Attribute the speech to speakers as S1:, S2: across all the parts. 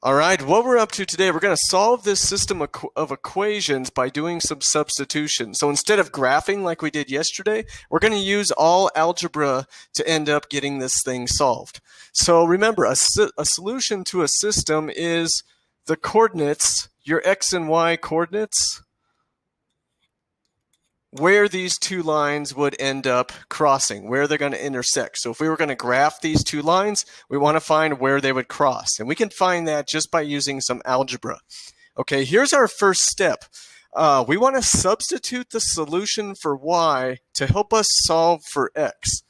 S1: All right, what we're up to today, we're going to solve this system of equations by doing some substitution. So instead of graphing like we did yesterday, we're going to use all algebra to end up getting this thing solved. So remember, a solution to a system is the coordinates, your x and y coordinates, where these two lines would end up crossing, where they're going to intersect. So if we were going to graph these two lines, we want to find where they would cross. And we can find that just by using some algebra. Okay, here's our first step. We want to substitute the solution for y to help us solve for x.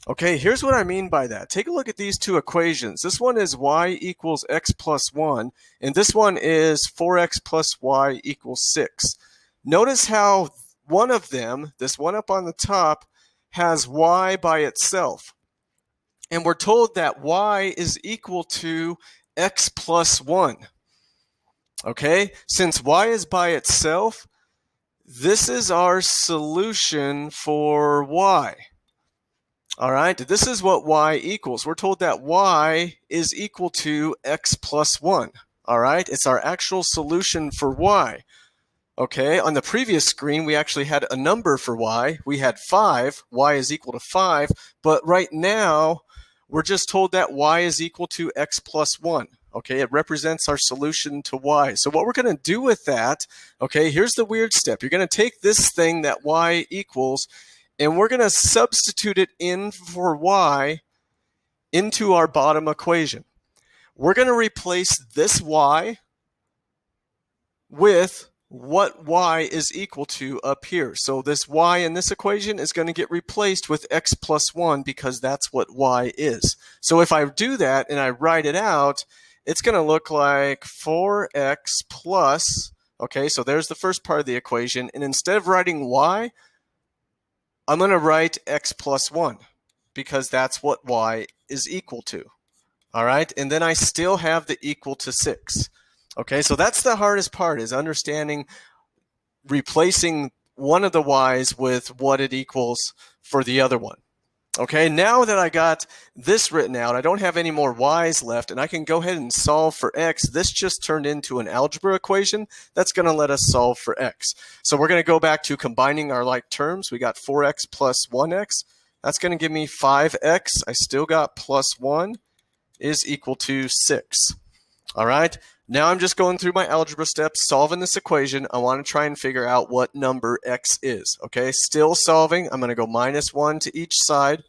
S1: Okay, here's what I mean by that. Take a look at these two equations. This one is y equals x plus 1, and this one is 4x plus y equals 6. Notice how one of them, this one up on the top, has y by itself. And we're told that y is equal to x plus 1. Okay, since y is by itself, this is our solution for y. All right, this is what y equals. We're told that y is equal to x plus 1. All right, it's our actual solution for y. Okay, on the previous screen, we actually had a number for y. We had 5. Y is equal to 5. But right now, we're just told that y is equal to x plus 1. Okay, it represents our solution to y. So what we're going to do with that, okay, here's the weird step. You're going to take this thing that y equals, and we're going to substitute it in for y into our bottom equation. We're going to replace this y with what y is equal to up here. So this y in this equation is going to get replaced with x plus 1 because that's what y is. So if I do that and I write it out, it's going to look like 4x plus, okay, so there's the first part of the equation. And instead of writing y, I'm going to write x plus 1 because that's what y is equal to. All right, and then I still have the equal to 6. Okay, so that's the hardest part, is understanding replacing one of the y's with what it equals for the other one. Okay, now that I got this written out, I don't have any more y's left, and I can go ahead and solve for x. This just turned into an algebra equation that's going to let us solve for x. So we're going to go back to combining our like terms. We got 4x plus 1x. That's going to give me 5x. I still got plus 1 is equal to 6. All right, now I'm just going through my algebra steps, solving this equation. I want to try and figure out what number x is. Okay, still solving. I'm going to go minus 1 to each side.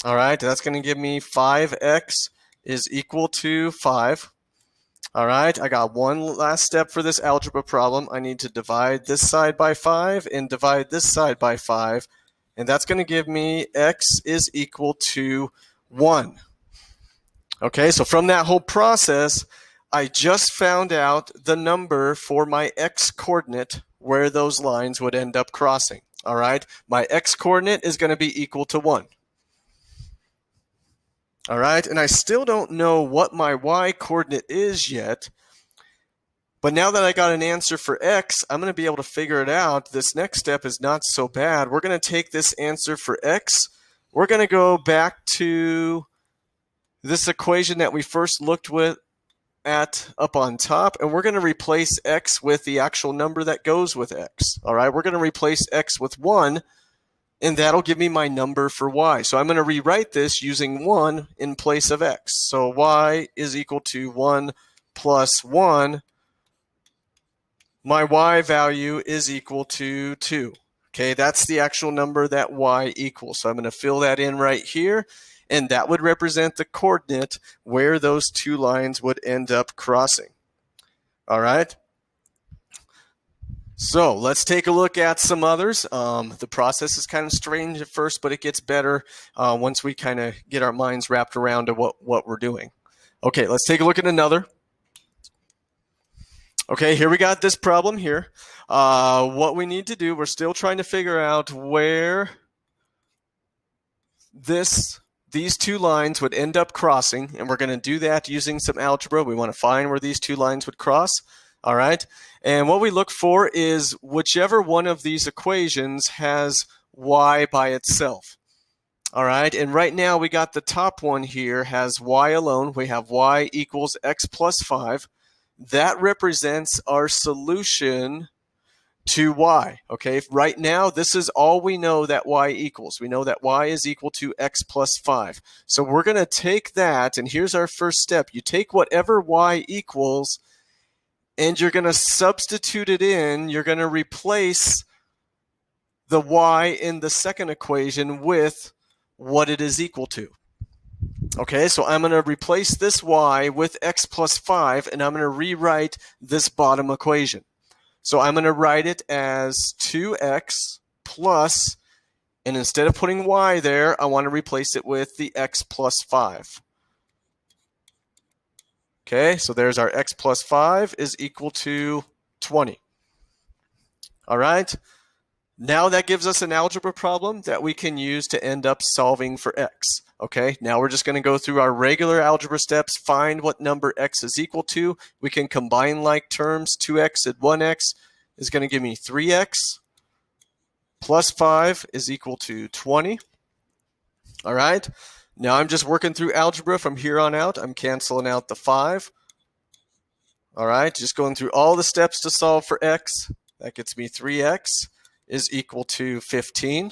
S1: All right, that's going to give me 5x is equal to 5. All right, I got one last step for this algebra problem. I need to divide this side by 5 and divide this side by 5. And that's going to give me x is equal to 1. Okay, so from that whole process, I just found out the number for my x coordinate where those lines would end up crossing. All right, my x coordinate is going to be equal to 1. All right, and I still don't know what my y coordinate is yet. But now that I got an answer for x, I'm going to be able to figure it out. This next step is not so bad. We're going to take this answer for x. We're going to go back to this equation that we first looked at up on top, and we're going to replace x with the actual number that goes with x. All right, we're going to replace x with 1, and that'll give me my number for y. So I'm going to rewrite this using 1 in place of x. So y is equal to 1 plus 1. My y value is equal to 2. Okay, that's the actual number that y equals. So I'm going to fill that in right here. And that would represent the coordinate where those two lines would end up crossing. All right. So let's take a look at some others. The process is kind of strange at first, but it gets better once we kind of get our minds wrapped around to what we're doing. Okay, let's take a look at another. Okay, here we got this problem here. What we need to do, we're still trying to figure out where these two lines would end up crossing, and we're going to do that using some algebra. We want to find where these two lines would cross. All right, and what we look for is whichever one of these equations has y by itself. All right, and right now we got the top one here has y alone. We have y equals x plus 5. That represents our solution to y. Okay, right now this is all we know that y equals. We know that y is equal to x plus 5. So we're going to take that, and here's our first step. You take whatever y equals, and you're going to substitute it in. You're going to replace the y in the second equation with what it is equal to. Okay, so I'm going to replace this y with x plus 5, and I'm going to rewrite this bottom equation. So I'm going to write it as 2x plus, and instead of putting y there, I want to replace it with the x plus 5. Okay, so there's our x plus 5 is equal to 20. All right. Now that gives us an algebra problem that we can use to end up solving for x. Okay, now we're just going to go through our regular algebra steps, find what number x is equal to. We can combine like terms. 2x and 1x is going to give me 3x plus 5 is equal to 20. All right, now I'm just working through algebra from here on out. I'm canceling out the 5. All right, just going through all the steps to solve for x. That gets me 3x is equal to 15.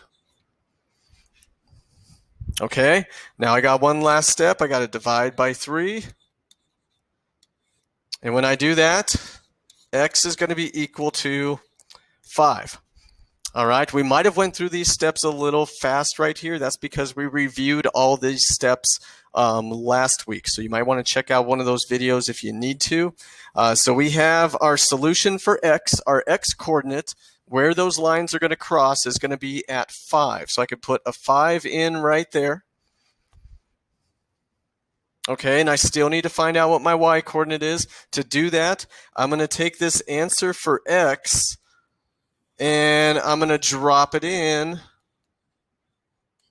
S1: Okay, now I got one last step. I got to divide by 3. And when I do that, x is going to be equal to 5. All right, we might have went through these steps a little fast right here. That's because we reviewed all these steps last week. So you might want to check out one of those videos if you need to. So we have our solution for x, our x coordinate. Where those lines are going to cross is going to be at 5. So I could put a 5 in right there. Okay, and I still need to find out what my y coordinate is. To do that, I'm going to take this answer for x, and I'm going to drop it in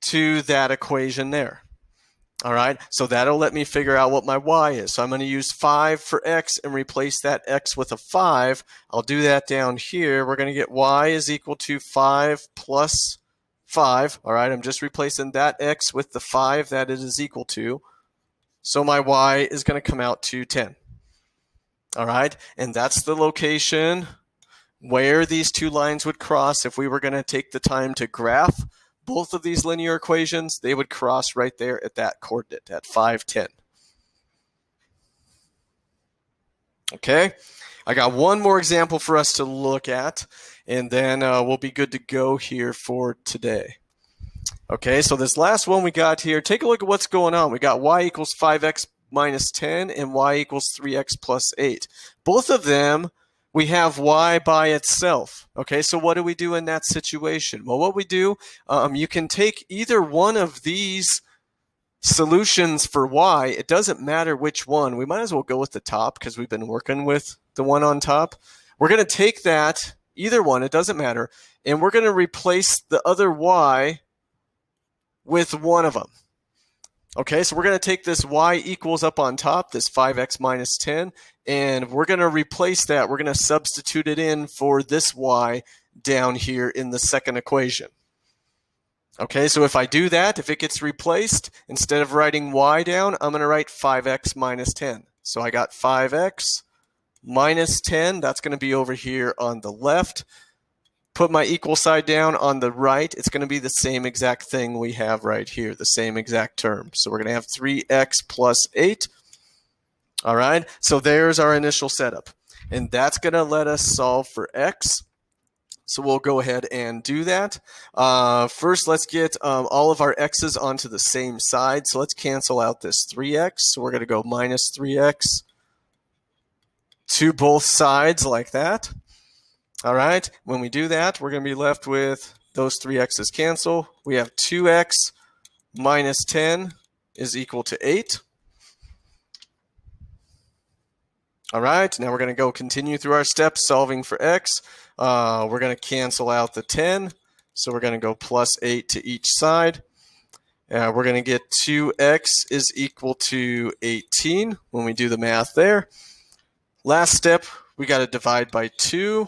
S1: to that equation there. All right, so that'll let me figure out what my y is. So I'm going to use 5 for x and replace that x with a 5. I'll do that down here. We're going to get y is equal to 5 plus 5. All right, I'm just replacing that x with the 5 that it is equal to. So my y is going to come out to 10. All right, and that's the location where these two lines would cross. If we were going to take the time to graph both of these linear equations, they would cross right there at that coordinate at 5, 10. Okay, I got one more example for us to look at, and then we'll be good to go here for today. Okay, so this last one we got here, take a look at what's going on. We got y equals 5x minus 10 and y equals 3x plus 8. Both of them, we have y by itself. Okay, so what do we do in that situation? Well, what we do, you can take either one of these solutions for y. It doesn't matter which one. We might as well go with the top because we've been working with the one on top. We're going to take that, either one, it doesn't matter, and we're going to replace the other y with one of them. Okay, so we're going to take this y equals up on top, this 5x minus 10, and we're going to replace that. We're going to substitute it in for this y down here in the second equation. Okay, so if I do that, if it gets replaced, instead of writing y down, I'm going to write 5x minus 10. So I got 5x minus 10. That's going to be over here on the left. Put my equal sign down on the right. It's going to be the same exact thing we have right here, the same exact term. So we're going to have 3x plus 8. All right, so there's our initial setup. And that's going to let us solve for x. So we'll go ahead and do that. First, let's get all of our x's onto the same side. So let's cancel out this 3x. So we're going to go minus 3x to both sides like that. All right, when we do that, we're going to be left with those 3x's cancel. We have 2x minus 10 is equal to 8. All right, now we're going to go continue through our steps solving for x. We're going to cancel out the 10, so we're going to go plus 8 to each side. We're going to get 2x is equal to 18 when we do the math there. Last step, we got to divide by 2.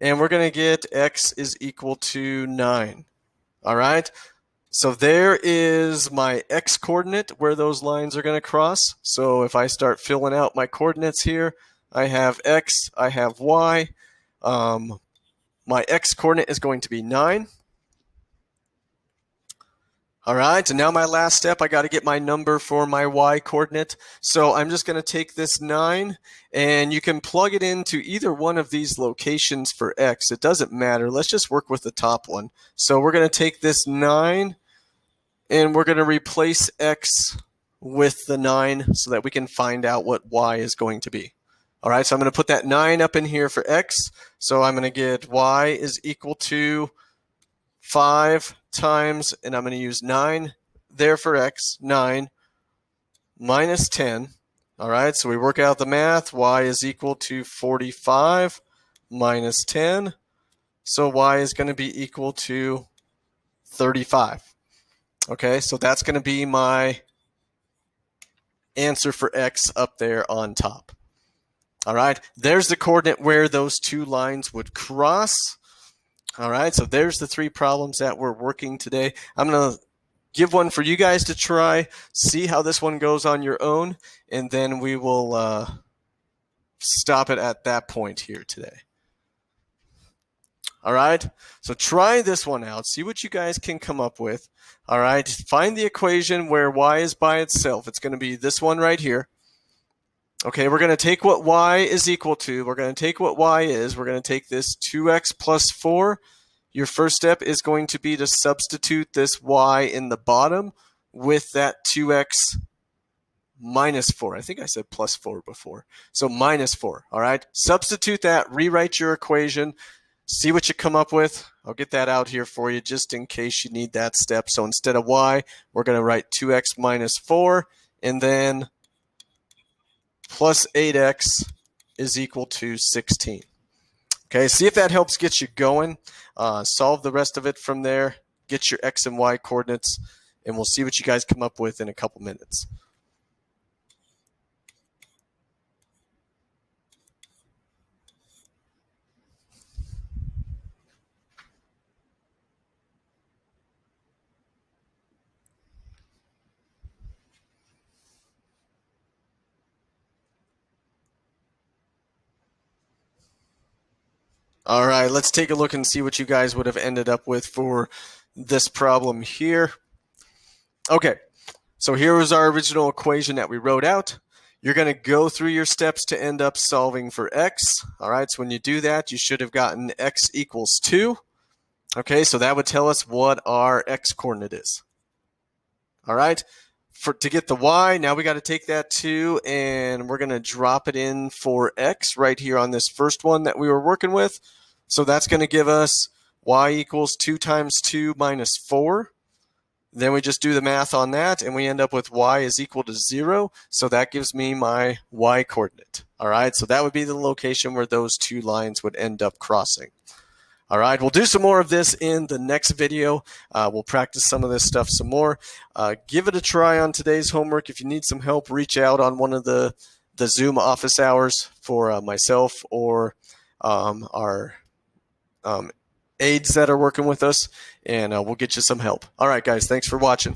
S1: And we're going to get x is equal to 9. All right. So there is my x coordinate where those lines are going to cross. So if I start filling out my coordinates here, I have x, I have y. My x coordinate is going to be 9. All right, and now my last step, I got to get my number for my y coordinate. So I'm just going to take this 9, and you can plug it into either one of these locations for x. It doesn't matter. Let's just work with the top one. So we're going to take this 9, and we're going to replace x with the 9 so that we can find out what y is going to be. All right, so I'm going to put that 9 up in here for x. So I'm going to get y is equal to 5 times, and I'm going to use 9 there for x, 9 minus 10. All right, so we work out the math. Y is equal to 45 minus 10. So y is going to be equal to 35. Okay, so that's going to be my answer for x up there on top. All right, there's the coordinate where those two lines would cross. All right, so there's the 3 problems that we're working today. I'm going to give one for you guys to try, see how this one goes on your own, and then we will stop it at that point here today. All right, so try this one out, see what you guys can come up with. All right, find the equation where y is by itself. It's going to be this one right here. Okay, we're going to take what y is equal to. We're going to take what y is. We're going to take this 2x plus 4. Your first step is going to be to substitute this y in the bottom with that 2x minus 4. I think I said plus 4 before. So minus 4, all right? Substitute that, rewrite your equation, see what you come up with. I'll get that out here for you just in case you need that step. So instead of y, we're going to write 2x minus 4, and then plus 8x is equal to 16. Okay, see if that helps get you going. Solve the rest of it from there. Get your x and y coordinates, and we'll see what you guys come up with in a couple minutes. All right, let's take a look and see what you guys would have ended up with for this problem here. Okay, so here was our original equation that we wrote out. You're going to go through your steps to end up solving for x. All right, so when you do that, you should have gotten x equals 2. Okay, so that would tell us what our x coordinate is. All right, to get the y, now we got to take that 2 and we're going to drop it in for x right here on this first one that we were working with. So that's going to give us y equals 2 times 2 minus 4. Then we just do the math on that, and we end up with y is equal to 0. So that gives me my y coordinate. All right, so that would be the location where those two lines would end up crossing. All right, we'll do some more of this in the next video. We'll practice some of this stuff some more. Give it a try on today's homework. If you need some help, reach out on one of the Zoom office hours for myself or our aides that are working with us, and we'll get you some help. All right, guys, thanks for watching.